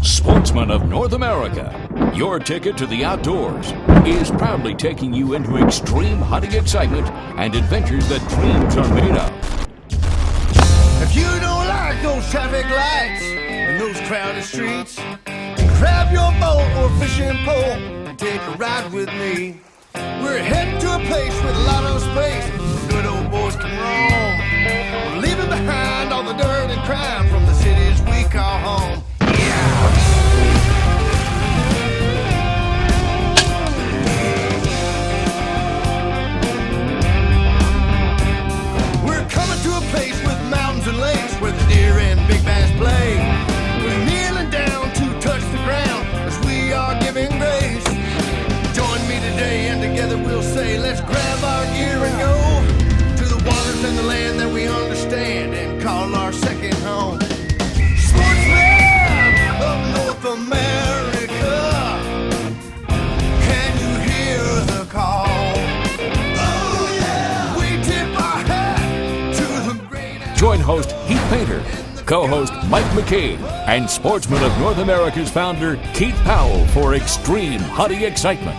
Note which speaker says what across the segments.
Speaker 1: Sportsman of North America, your ticket to the outdoors, is proudly taking you into extreme hunting excitement and adventures that dreams are made of.
Speaker 2: If you don't like those traffic lights and those crowded streets, grab your boat or fishing pole and take a ride with me. We're heading to a place with a lot of space, good old boys can roam. We're leaving behind all the dirt and crime from the cities we call home. We're coming to a place with mountains and lakes where the deer and big bass play. We're kneeling down to touch the ground as we are giving grace. Join me today and together we'll say, let's grab our gear and go to the waters and the land that we understand and call our second home. Sportsman of North America, can you hear the call? Oh yeah! We tip our hat to the great...
Speaker 1: Join host Heath Painter, co-host Mike McCabe, and Sportsman of North America's founder Keith Powell for extreme hunting excitement.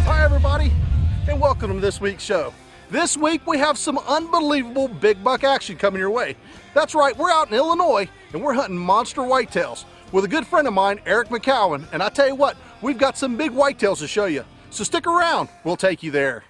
Speaker 3: Hi everybody, and welcome to this week's show. This week we have some unbelievable big buck action coming your way. That's right, we're out in Illinois and we're hunting monster whitetails with a good friend of mine, Eric McCowan, and I tell you what, we've got some big whitetails to show you. So stick around, we'll take you there.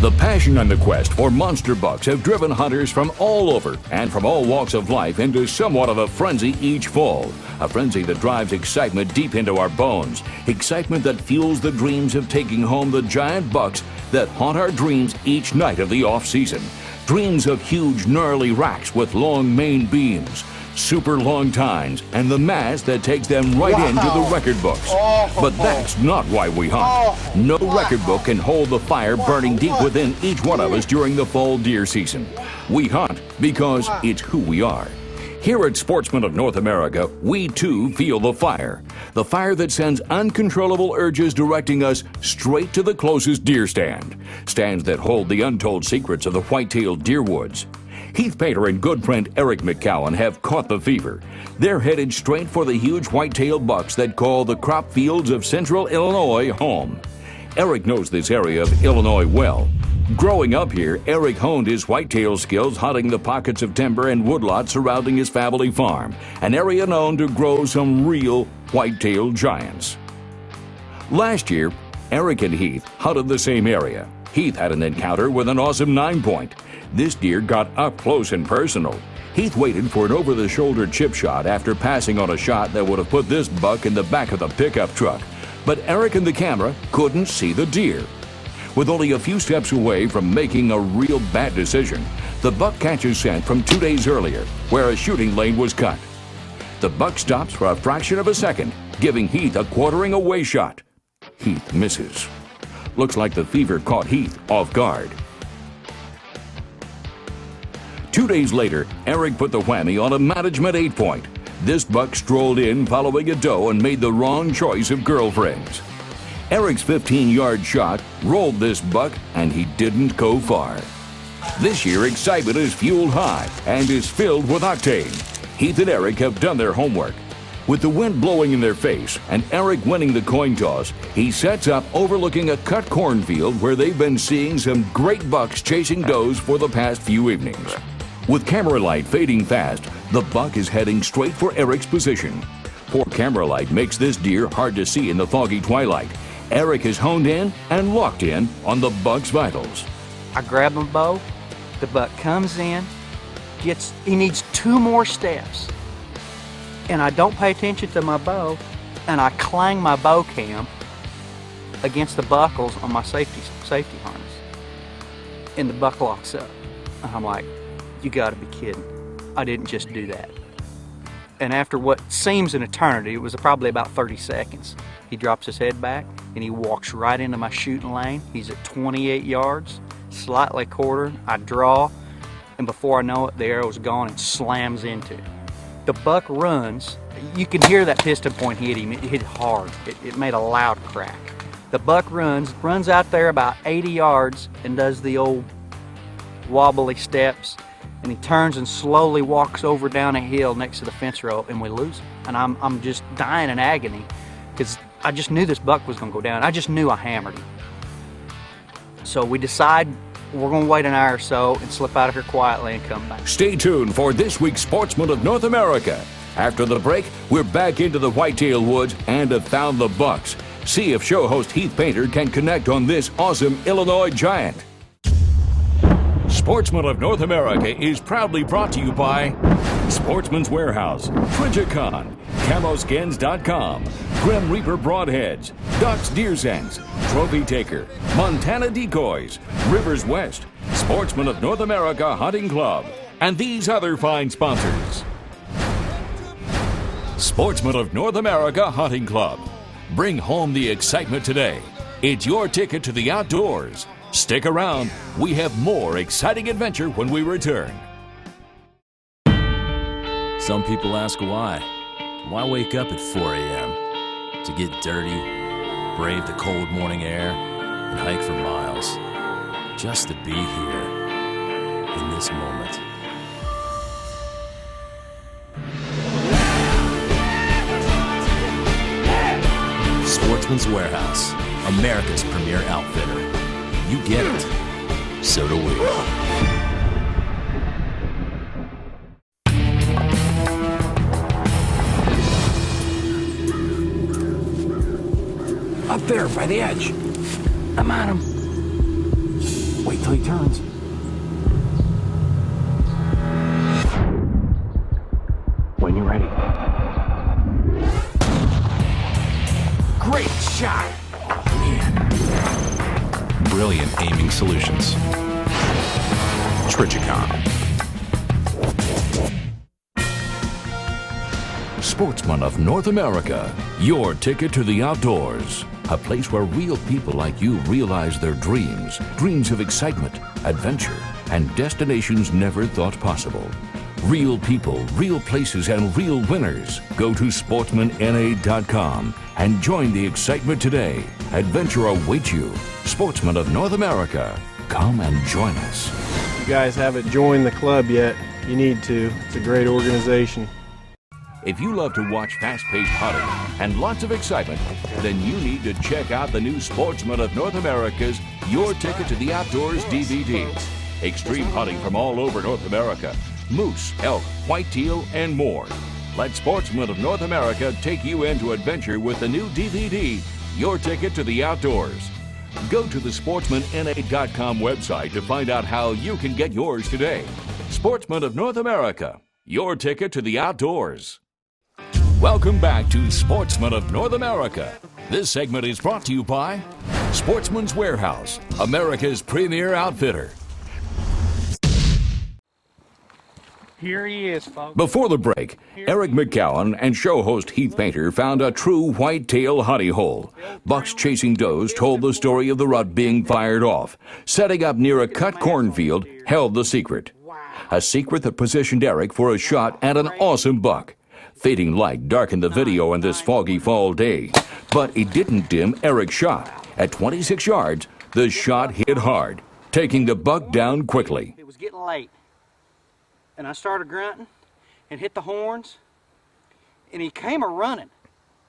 Speaker 1: The passion and the quest for monster bucks have driven hunters from all over and from all walks of life into somewhat of a frenzy each fall. A frenzy that drives excitement deep into our bones. Excitement that fuels the dreams of taking home the giant bucks that haunt our dreams each night of the off-season. Dreams of huge, gnarly racks with long main beams, super long tines, and the mass that takes them right into the record books. But that's not why we hunt. No record book can hold the fire burning deep within each one of us during the fall deer season. We hunt because it's who we are. Here at Sportsman of North America, we too feel the fire that sends uncontrollable urges directing us straight to the closest deer stand. Stands that hold the untold secrets of the white-tailed deer woods. Heath Painter and good friend Eric McCowan have caught the fever. They're headed straight for the huge white-tailed bucks that call the crop fields of central Illinois home. Eric knows this area of Illinois well. Growing up here, Eric honed his whitetail skills hunting the pockets of timber and woodlots surrounding his family farm, an area known to grow some real whitetail giants. Last year, Eric and Heath hunted the same area. Heath had an encounter with an awesome 9-point. This deer got up close and personal. Heath waited for an over-the-shoulder chip shot after passing on a shot that would have put this buck in the back of the pickup truck. But Eric and the camera couldn't see the deer. With only a few steps away from making a real bad decision, the buck catches scent from 2 days earlier, where a shooting lane was cut. The buck stops for a fraction of a second, giving Heath a quartering away shot. Heath misses. Looks like the fever caught Heath off guard. 2 days later, Eric put the whammy on a management 8-point. This buck strolled in following a doe and made the wrong choice of girlfriends. Eric's 15-yard shot rolled this buck, and he didn't go far. This year, excitement is fueled high and is filled with octane. Heath and Eric have done their homework. With the wind blowing in their face and Eric winning the coin toss, he sets up overlooking a cut cornfield where they've been seeing some great bucks chasing does for the past few evenings. With camera light fading fast, the buck is heading straight for Eric's position. Poor camera light makes this deer hard to see in the foggy twilight. Eric is honed in and locked in on the buck's vitals.
Speaker 4: I grab my bow, the buck comes in, he needs 2 more steps, and I don't pay attention to my bow, and I clang my bow cam against the buckles on my safety harness, and the buck locks up. And I'm like, you gotta be kidding. I didn't just do that. And after what seems an eternity, it was probably about 30 seconds, he drops his head back and he walks right into my shooting lane. He's at 28 yards, slightly quartered. I draw, and before I know it, the arrow's gone and slams into it. The buck runs. You can hear that piston point hit him. It hit hard. It made a loud crack. The buck runs out there about 80 yards and does the old wobbly steps, and he turns and slowly walks over down a hill next to the fence row, and we lose him. And I'm just dying in agony because I just knew this buck was going to go down. I just knew I hammered him. So we decide we're going to wait an hour or so and slip out of here quietly and come back.
Speaker 1: Stay tuned for this week's Sportsman of North America. After the break, we're back into the whitetail woods and have found the bucks. See if show host Heath Painter can connect on this awesome Illinois giant. Sportsman of North America is proudly brought to you by Sportsman's Warehouse, Trigicon, Camoskins.com, Grim Reaper Broadheads, Ducks Deer Scents, Trophy Taker, Montana Decoys, Rivers West, Sportsman of North America Hunting Club, and these other fine sponsors. Sportsman of North America Hunting Club. Bring home the excitement today. It's your ticket to the outdoors. Stick around. We have more exciting adventure when we return.
Speaker 5: Some people ask why. Why wake up at 4 a.m. to get dirty, brave the cold morning air, and hike for miles, just to be here in this moment. Sportsman's Warehouse, America's premier outfitter. You get it, so do we.
Speaker 6: Up there, by the edge. I'm on him. Wait till he turns. When you're ready. Great shot! Man.
Speaker 5: Brilliant aiming solutions. Trigicon.
Speaker 1: Sportsman of North America, your ticket to the outdoors. A place where real people like you realize their dreams. Dreams of excitement, adventure, and destinations never thought possible. Real people, real places, and real winners. Go to sportsmanna.com and join the excitement today. Adventure awaits you. Sportsman of North America, come and join us.
Speaker 7: If you guys haven't joined the club yet, you need to. It's a great organization.
Speaker 1: If you love to watch fast-paced hunting and lots of excitement, then you need to check out the new Sportsman of North America's Your Ticket to the Outdoors DVD. Extreme hunting from all over North America. Moose, elk, whitetail, and more. Let Sportsman of North America take you into adventure with the new DVD, Your Ticket to the Outdoors. Go to the sportsmanna.com website to find out how you can get yours today. Sportsman of North America, your ticket to the outdoors. Welcome back to Sportsman of North America. This segment is brought to you by Sportsman's Warehouse, America's premier outfitter.
Speaker 4: Here he is, folks.
Speaker 1: Before the break, Eric McCowan and show host Heath Painter found a true whitetail honey hole. Bucks chasing does told the story of the rut being fired off. Setting up near a cut cornfield held the secret. A secret that positioned Eric for a shot at an awesome buck. Fading light darkened the video on this foggy fall day, but it didn't dim Eric's shot. At 26 yards, the shot hit hard, taking the buck down quickly.
Speaker 4: It was getting late, and I started grunting and hit the horns, and he came a-running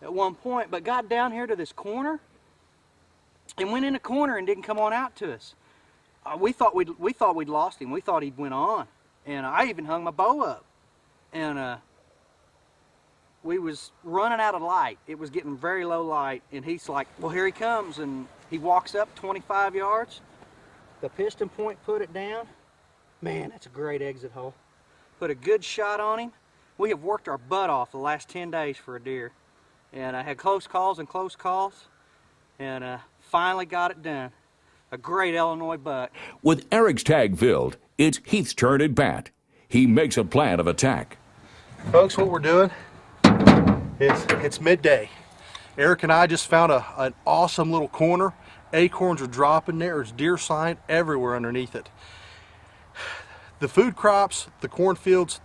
Speaker 4: at one point, but got down here to this corner and went in the corner and didn't come on out to us. We thought we'd lost him. We thought he'd went on, and I even hung my bow up, and we was running out of light. It was getting very low light, and he's like, well, here he comes, and he walks up 25 yards. The piston point put it down. Man, that's a great exit hole. Put a good shot on him. We have worked our butt off the last 10 days for a deer, and I had close calls, and finally got it done. A great Illinois buck.
Speaker 1: With Eric's tag filled, it's Heath's turn at bat. He makes a plan of attack.
Speaker 3: Folks, what we're doing is it's midday. Eric and I just found an awesome little corner. Acorns are dropping there. There's deer sign everywhere underneath it. The food crops, the cornfields,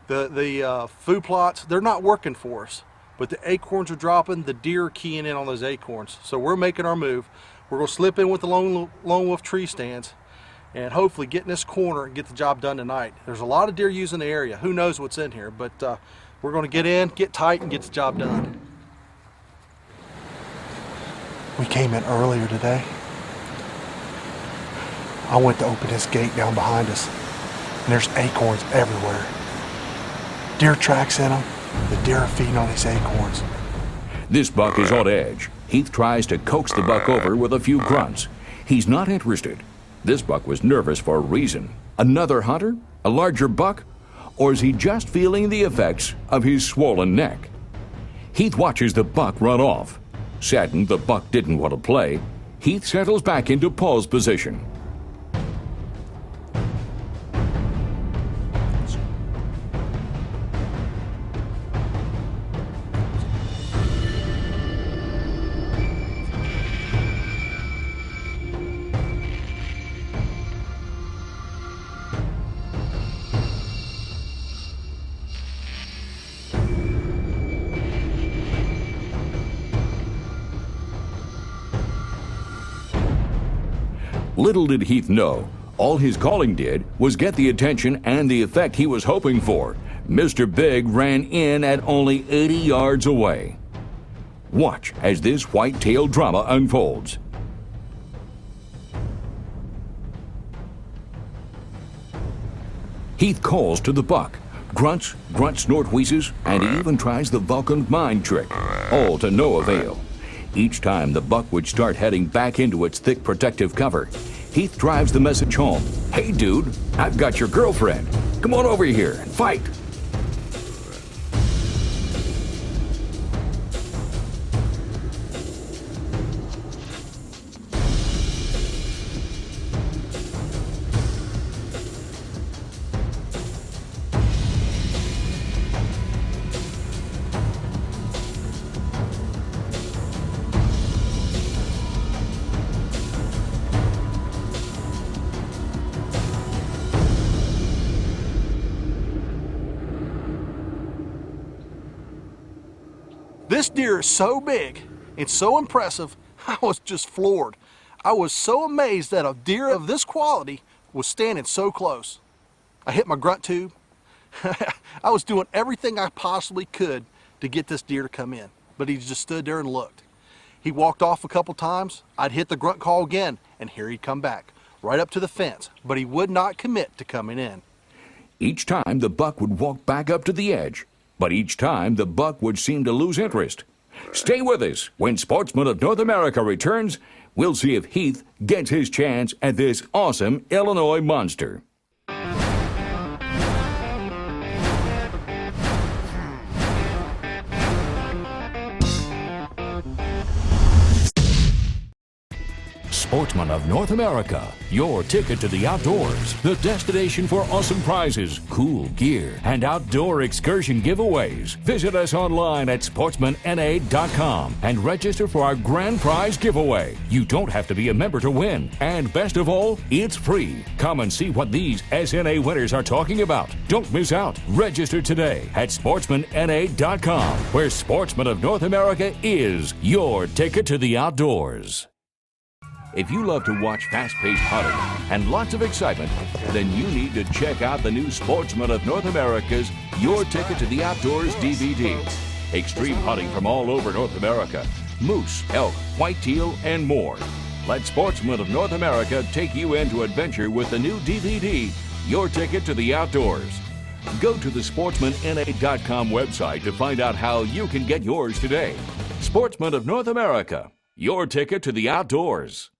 Speaker 3: the food plots, they're not working for us. But the acorns are dropping, the deer are keying in on those acorns. So we're making our move. We're going to slip in with the lone wolf tree stands and hopefully get in this corner and get the job done tonight. There's a lot of deer using the area. Who knows what's in here, but we're going to get in, get tight, and get the job done. We came in earlier today. I went to open this gate down behind us, and there's acorns everywhere. Deer tracks in them. The deer are feeding on these acorns.
Speaker 1: This buck is on edge. Heath tries to coax the buck over with a few grunts. He's not interested. This buck was nervous for a reason. Another hunter? A larger buck? Or is he just feeling the effects of his swollen neck? Heath watches the buck run off. Saddened the buck didn't want to play, Heath settles back into pause position. Little did Heath know, all his calling did was get the attention and the effect he was hoping for. Mr. Big ran in at only 80 yards away. Watch as this white-tail drama unfolds. Heath calls to the buck. Grunts, snort, wheezes, and he even tries the Vulcan mind trick, all to no avail. Each time the buck would start heading back into its thick protective cover, Heath drives the message home. Hey dude, I've got your girlfriend. Come on over here and fight.
Speaker 3: This deer is so big and so impressive, I was just floored. I was so amazed that a deer of this quality was standing so close. I hit my grunt tube. I was doing everything I possibly could to get this deer to come in, but he just stood there and looked. He walked off a couple times. I'd hit the grunt call again, and here he'd come back, right up to the fence, but he would not commit to coming in.
Speaker 1: Each time the buck would walk back up to the edge, but each time the buck would seem to lose interest. Stay with us. When Sportsman of North America returns, we'll see if Heath gets his chance at this awesome Illinois monster. Sportsman of North America, your ticket to the outdoors, the destination for awesome prizes, cool gear, and outdoor excursion giveaways. Visit us online at sportsmanna.com and register for our grand prize giveaway. You don't have to be a member to win, and best of all, it's free. Come and see what these SNA winners are talking about. Don't miss out. Register today at sportsmanna.com, where Sportsman of North America is your ticket to the outdoors. If you love to watch fast-paced hunting and lots of excitement, then you need to check out the new Sportsman of North America's Your Ticket to the Outdoors DVD. Extreme hunting from all over North America, moose, elk, whitetail, and more. Let Sportsman of North America take you into adventure with the new DVD, Your Ticket to the Outdoors. Go to the sportsmanna.com website to find out how you can get yours today. Sportsman of North America, your ticket to the outdoors.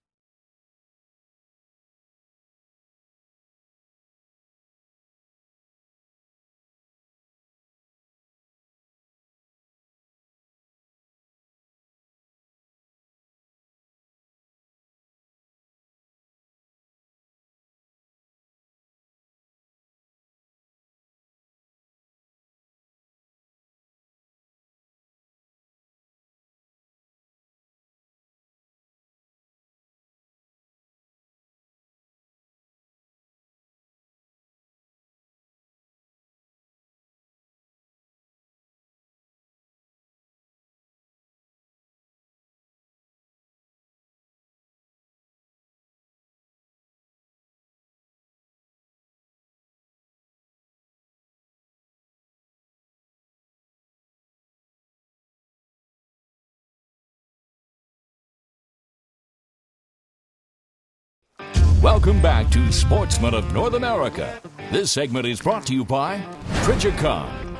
Speaker 1: Welcome back to Sportsman of North America. This segment is brought to you by Trichicon.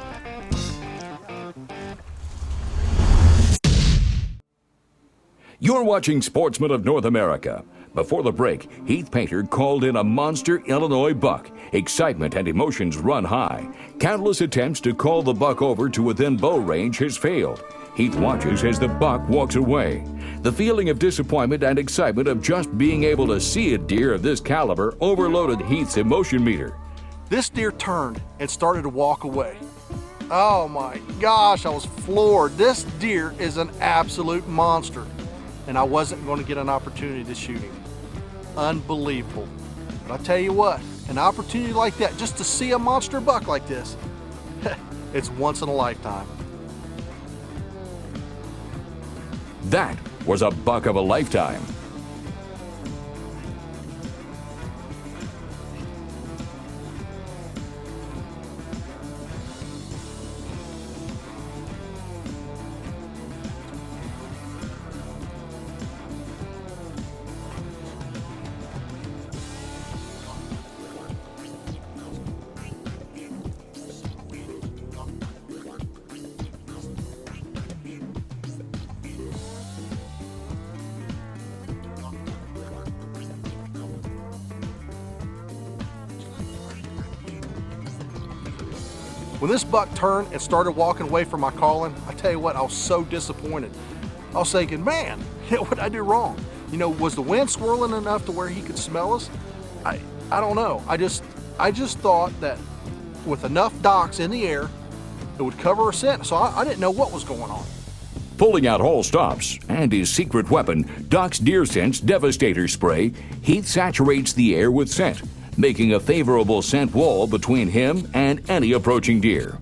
Speaker 1: You're watching Sportsman of North America. Before the break, Heath Painter called in a monster Illinois buck. Excitement and emotions run high. Countless attempts to call the buck over to within bow range has failed. Heath watches as the buck walks away. The feeling of disappointment and excitement of just being able to see a deer of this caliber overloaded Heath's emotion meter.
Speaker 3: This deer turned and started to walk away. Oh my gosh, I was floored. This deer is an absolute monster, and I wasn't going to get an opportunity to shoot him. Unbelievable. But I tell you what, an opportunity like that, just to see a monster buck like this, it's once in a lifetime.
Speaker 1: That was a buck of a lifetime.
Speaker 3: When this buck turned and started walking away from my calling, I tell you what, I was so disappointed. I was thinking, man, what did I do wrong? You know, was the wind swirling enough to where he could smell us? I don't know. I just thought that with enough docks in the air, it would cover a scent. So I didn't know what was going on.
Speaker 1: Pulling out all stops and his secret weapon, Doc's Deer Sense Devastator Spray, Heath saturates the air with scent, making a favorable scent wall between him and any approaching deer.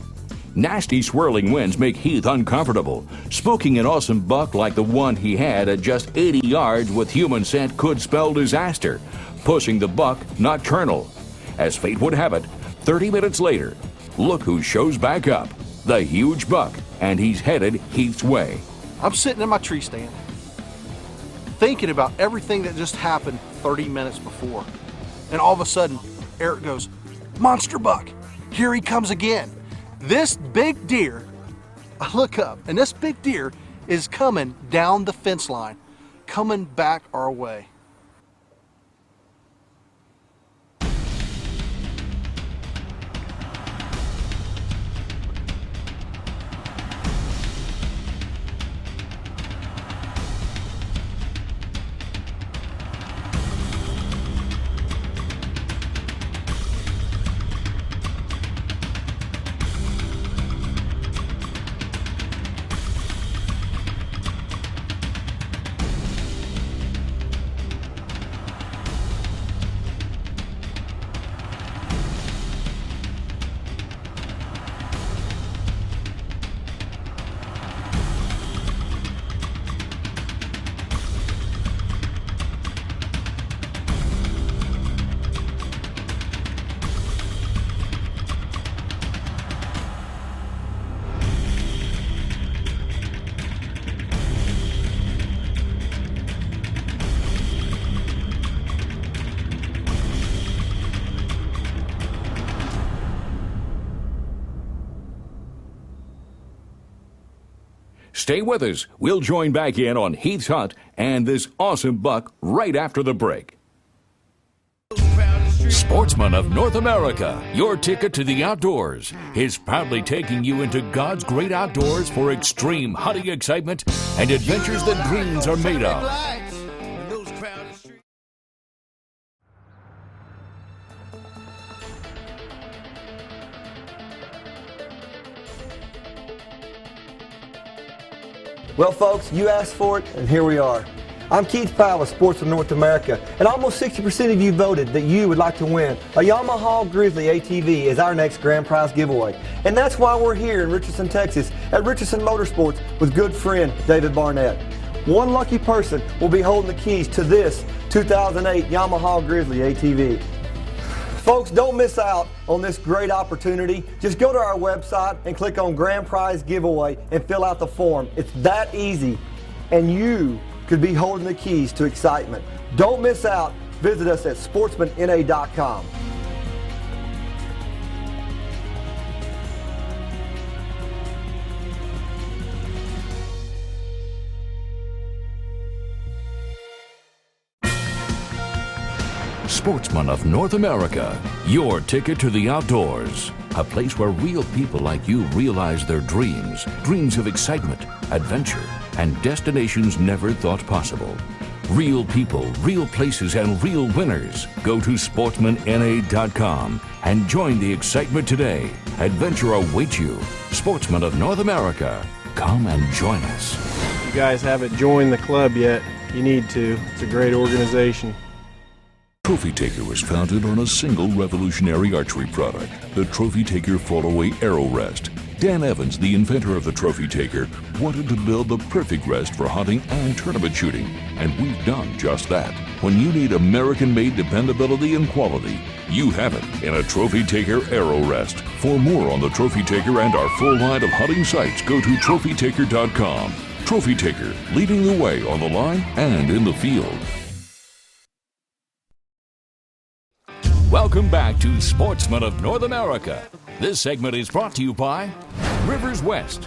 Speaker 1: Nasty swirling winds make Heath uncomfortable. Spooking an awesome buck like the one he had at just 80 yards with human scent could spell disaster, pushing the buck nocturnal. As fate would have it, 30 minutes later, look who shows back up. The huge buck, and he's headed Heath's way.
Speaker 3: I'm sitting in my tree stand, thinking about everything that just happened 30 minutes before. And all of a sudden, Eric goes, "Monster buck, here he comes again." This big deer, I look up, and this big deer is coming down the fence line, coming back our way.
Speaker 1: Stay with us. We'll join back in on Heath's hunt and this awesome buck right after the break. Sportsman of North America, your ticket to the outdoors, is proudly taking you into God's great outdoors for extreme hunting excitement and adventures that dreams are made of.
Speaker 8: Well, folks, you asked for it, and here we are. I'm Keith Powell with Sports of North America, and almost 60% of you voted that you would like to win a Yamaha Grizzly ATV as our next grand prize giveaway. And that's why we're here in Richardson, Texas at Richardson Motorsports with good friend David Barnett. One lucky person will be holding the keys to this 2008 Yamaha Grizzly ATV. Folks, don't miss out on this great opportunity. Just go to our website and click on Grand Prize Giveaway and fill out the form. It's that easy, and you could be holding the keys to excitement. Don't miss out. Visit us at sportsmanna.com.
Speaker 1: Sportsman of North America, your ticket to the outdoors. A place where real people like you realize their dreams of excitement, adventure, and destinations never thought possible. Real people, real places, and real winners. Go to sportsmanna.com and join the excitement today. Adventure awaits you. Sportsman of North America, come and join us.
Speaker 7: If you guys haven't joined the club yet, you need to. It's a great organization.
Speaker 1: Trophy Taker was founded on a single revolutionary archery product, the Trophy Taker Fall-Away Arrow Rest. Dan Evans, the inventor of the Trophy Taker, wanted to build the perfect rest for hunting and tournament shooting, and we've done just that. When you need American-made dependability and quality, you have it in a Trophy Taker Arrow Rest. For more on the Trophy Taker and our full line of hunting sights, go to trophytaker.com. Trophy Taker, leading the way on the line and in the field. Welcome back to Sportsman of North America. This segment is brought to you by Rivers West.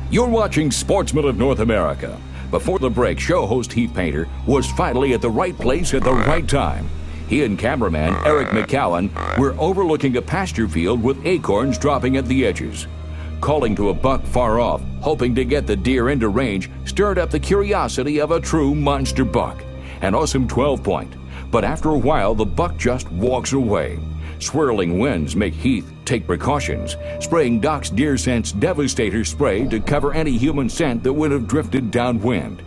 Speaker 1: You're watching Sportsman of North America. Before the break, show host Heath Painter was finally at the right place at the right time. He and cameraman Eric McCowan were overlooking a pasture field with acorns dropping at the edges. Calling to a buck far off, hoping to get the deer into range, stirred up the curiosity of a true monster buck. An awesome 12-point. But after a while, the buck just walks away. Swirling winds make Heath take precautions, spraying Doc's Deer Sense Devastator spray to cover any human scent that would have drifted downwind.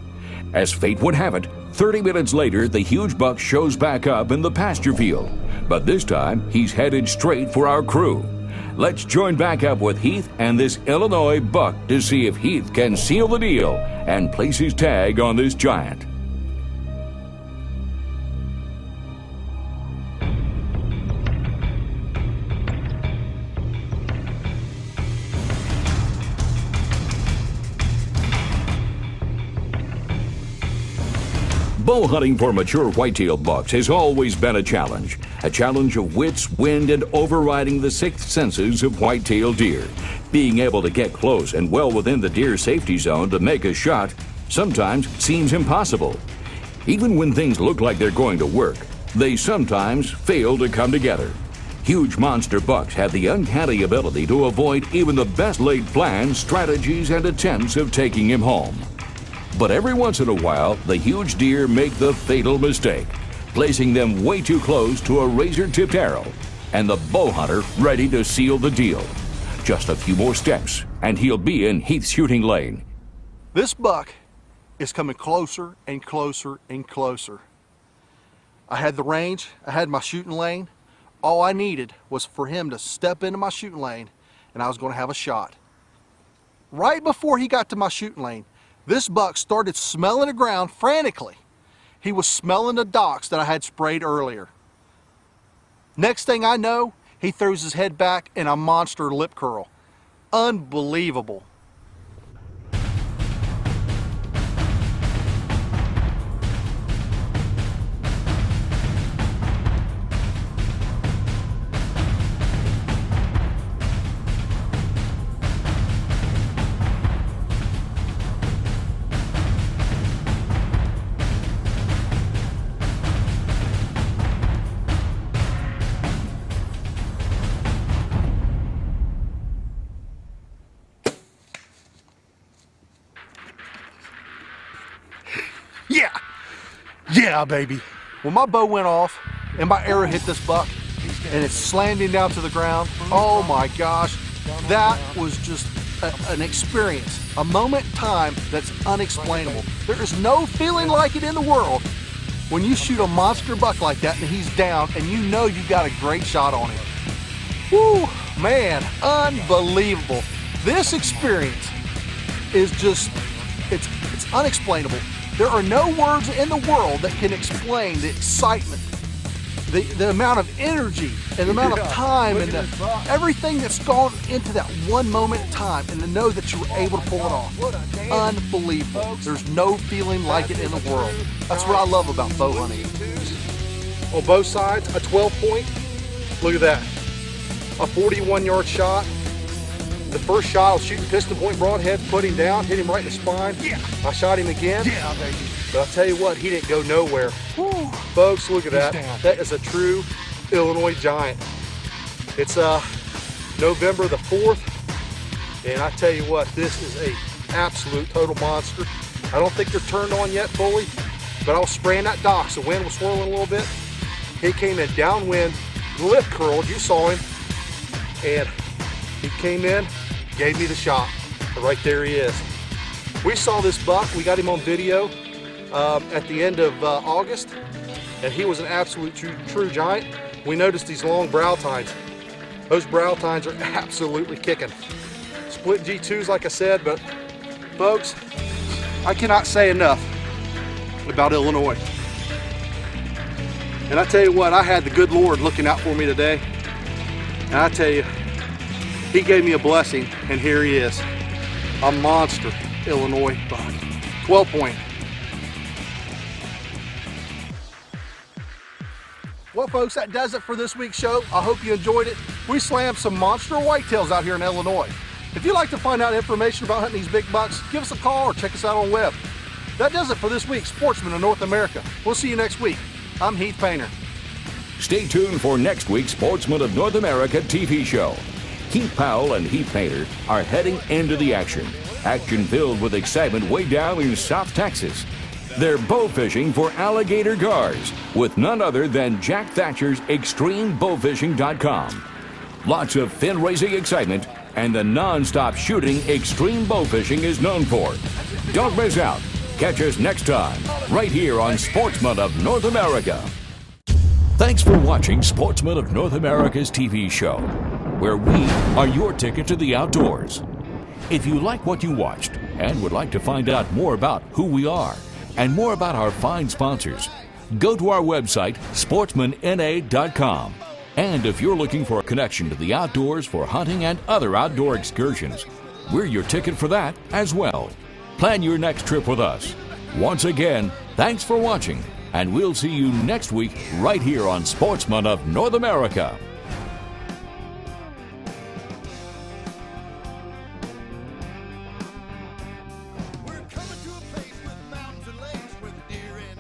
Speaker 1: As fate would have it, 30 minutes later, the huge buck shows back up in the pasture field. But this time, he's headed straight for our crew. Let's join back up with Heath and this Illinois buck to see if Heath can seal the deal and place his tag on this giant. Bow hunting for mature whitetail bucks has always been a challenge of wits, wind, and overriding the sixth senses of whitetail deer. Being able to get close and well within the deer safety zone to make a shot sometimes seems impossible. Even when things look like they're going to work, they sometimes fail to come together. Huge monster bucks have the uncanny ability to avoid even the best laid plans, strategies, and attempts of taking him home. But every once in a while, the huge deer make the fatal mistake, placing them way too close to a razor-tipped arrow, and the bow hunter ready to seal the deal. Just a few more steps, and he'll be in Heath's shooting lane.
Speaker 3: This buck is coming closer and closer and closer. I had the range, I had my shooting lane. All I needed was for him to step into my shooting lane, and I was going to have a shot. Right before he got to my shooting lane, this buck started smelling the ground frantically. He was smelling the docks that I had sprayed earlier. Next thing I know, he throws his head back in a monster lip curl. Unbelievable. Yeah, baby. When my bow went off and my arrow hit this buck and it slammed him down to the ground, oh my gosh, that was just an experience, a moment in time that's unexplainable. There is no feeling like it in the world when you shoot a monster buck like that and he's down and you know you got a great shot on him. Woo, man, unbelievable. This experience is just, it's unexplainable. There are no words in the world that can explain the excitement the amount of energy and the amount of time and everything that's gone into that one moment in time, and to know that you were able to pull it off. Unbelievable. There's no feeling like it in the world. That's what I love about bow hunting. On both sides, a 12-point. Look at that. A 41-yard shot. The first shot, I was shooting piston point broadhead, put him down, hit him right in the spine. Yeah. I shot him again. Yeah, baby. But I'll tell you what, he didn't go nowhere. Woo. Folks, look at that. That is a true Illinois giant. It's November the 4th, and I tell you what, this is a absolute total monster. I don't think they're turned on yet fully, but I was spraying that dock, so wind was swirling a little bit. He came in downwind, lip curled, you saw him, and he came in, gave me the shot. Right there he is. We saw this buck, we got him on video at the end of August, and he was an absolute true giant. We noticed these long brow tines. Those brow tines are absolutely kicking. Split G2s, like I said, but folks, I cannot say enough about Illinois. And I tell you what, I had the good Lord looking out for me today. And I tell you, he gave me a blessing, and here he is. A monster Illinois buck. 12-point. Well, folks, that does it for this week's show. I hope you enjoyed it. We slammed some monster whitetails out here in Illinois. If you'd like to find out information about hunting these big bucks, give us a call or check us out on web. That does it for this week's Sportsman of North America. We'll see you next week. I'm Heath Painter.
Speaker 1: Stay tuned for next week's Sportsman of North America TV show. Keith Powell and Heath Painter are heading into the action. Action filled with excitement way down in South Texas. They're bow fishing for alligator gars with none other than Jack Thatcher's ExtremeBowfishing.com. Lots of fin-raising excitement and the non-stop shooting extreme bow fishing is known for. Don't miss out. Catch us next time, right here on Sportsman of North America. Thanks for watching Sportsman of North America's TV show, where we are your ticket to the outdoors. If you like what you watched and would like to find out more about who we are and more about our fine sponsors, go to our website, sportsmanna.com. And if you're looking for a connection to the outdoors for hunting and other outdoor excursions, we're your ticket for that as well. Plan your next trip with us. Once again, thanks for watching, and we'll see you next week right here on Sportsman of North America.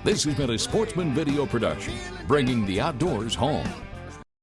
Speaker 1: This has been a Sportsman video production, bringing the outdoors home.